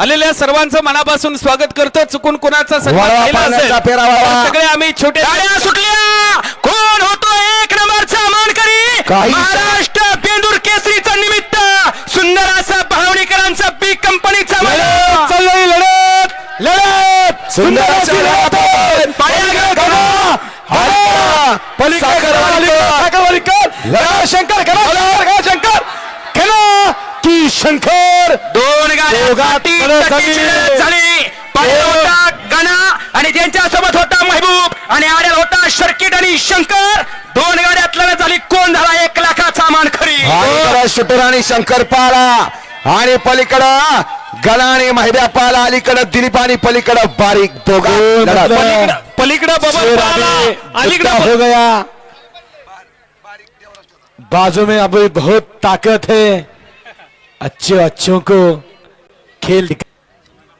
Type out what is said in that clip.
आलेल्या सर्वांचं मनापासून स्वागत करतो। चुकून कोणाचा सन्मान केला असेल तर सगळे आम्ही छोटे गाड्या सुटल्या। कोण होतो एक नंबरचा मानकरी? महाराष्ट्र बेंदूर केसरीचा निमित्त सुंदर असा भावणीकरांचा बी कंपनीचा चालली लढत लढत सुंदर अशी लढत शंकर शंकर खेळा की शंकर दोन गाड्या झाली। होता गणा आणि त्यांच्या सोबत होता महबूब आणि आडेल होता सर्किट आणि शंकर। दोन गाड्यात लढत झाली। कोण झाला 1 लाखाचा मानकरी? शूटर आणि शंकर पाला आणि पलीकडं गणा आणि महिब्या पाला, अलीकडं दिलीप आणि पलीकडं बारीक पलीकडं हो गया। बाजू में अभी बहुत ताकत है, अच्छे अच्छों को खेल